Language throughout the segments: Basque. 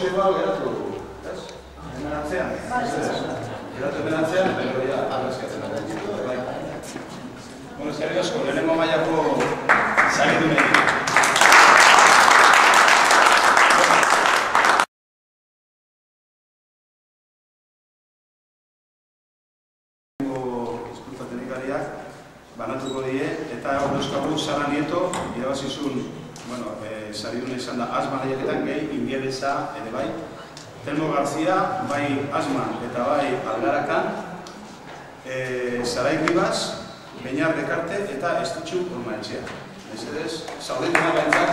positiboa geratu dugu, ez? Hemen atzean. Geratu hemen atzean, pero ya arrezkatzen da. Bueno, eskerrik asko, lehenengo mailako saridunei. Hizkuntza teknikariak banatuko die, eta dauzkagu Sara Nieto, irabazizun, bueno, sariduna izan da asma lehiaketan gehi, ingelesa ere bai. Telmo García, bai asman eta bai algarakan. Sarai Ribas, Beñar Dekarte eta Estitxu Ormaetxea. Mesedez, zaudetuna baintzak,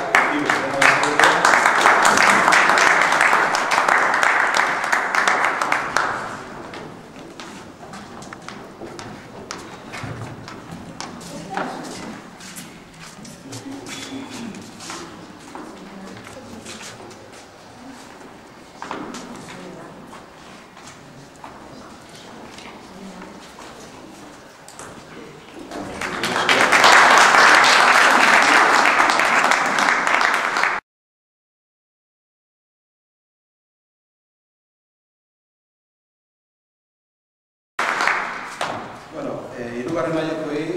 hirugarren mailakoei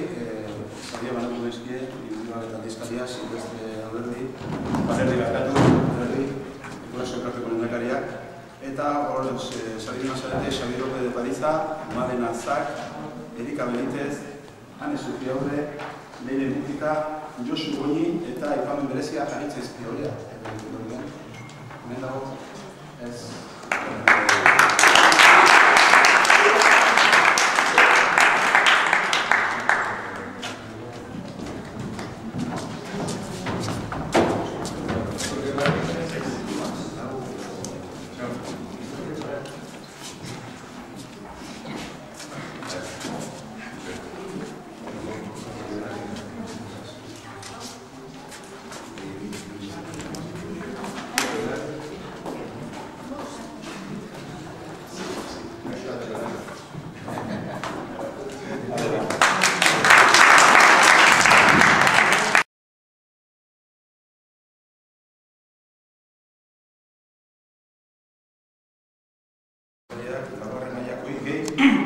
saria banatu dizkie, hirugarren eta aldizkaria, Silvestre alderdi Nicolás Socrateko lehendakariak, eta hor sariduna zarete Xabi López de Pariza, Malen Arzak, Erika Benitez, Ane Zufiaure, Leire Mutika, Josu Goñi eta aipamen berezia Janitza Izpioria. Hemen dago, ez...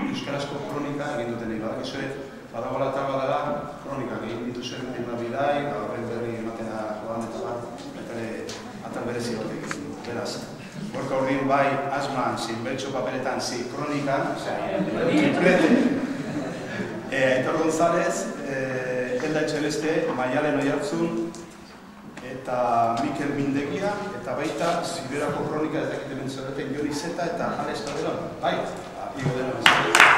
Euskarazko kronika egin dutenek, badakizue, badagoela eta badala kronikak egin dituzen bidai, horren berri ematena joan eta bat, eta atal berezi bat egin du. Beraz, gorka horrin bai asman, zin beltxo paperetan, zin kronikan, triplete, Aitor González, Elda Etxebeste, Maialen Oiartzun, eta Mikel Mindegia, eta baita Siberako kronika ez dakite mentzoreten Jori Zeta eta Alex Calderón. Bai, igo dena mentzoreten.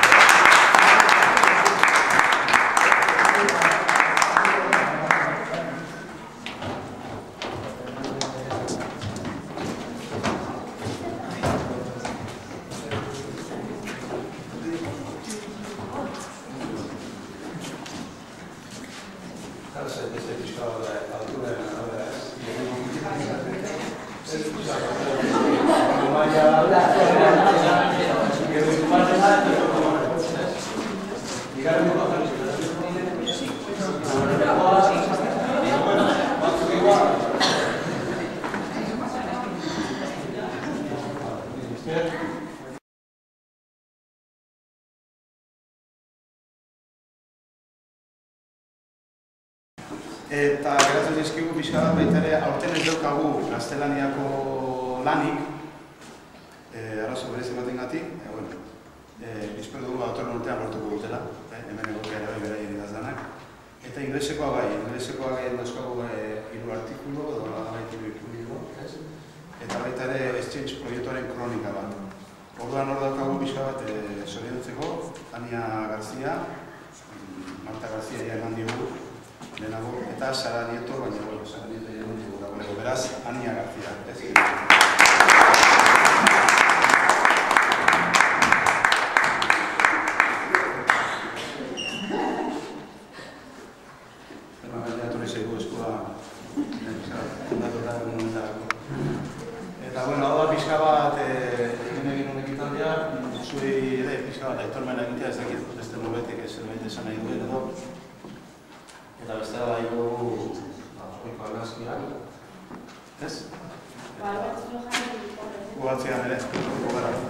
Eta geratzen dizkigu pixka bat baita ere, aurten ez daukagu gaztelaniako lanik, arazo berezi batengatik, espero dugu datorren urtean lortuko dutela, hemen egotea ere beraien idazdanak. Eta inglesekoa gai dauzkagu 3 artikulu, edo baita libro, eta baita ere exchange proiektuaren kronika bat. Orduan hor daukagu pixka bat zoriontzeko, Ania García, Marta García eman diogu, lehenago, eta Sara Nieto, baina, Sara Nieto eman diogu dagoeneko, beraz, Ania García. Eta, bueno, hau da pixka bat egin honek italdia, zuri ere pixka bat aitormena egitea ez dakit, beste mobetik ez zerbait esan nahi duen edo. Eta beste da dugu oiko argazkiak, ez? gogatzean ere, gogara.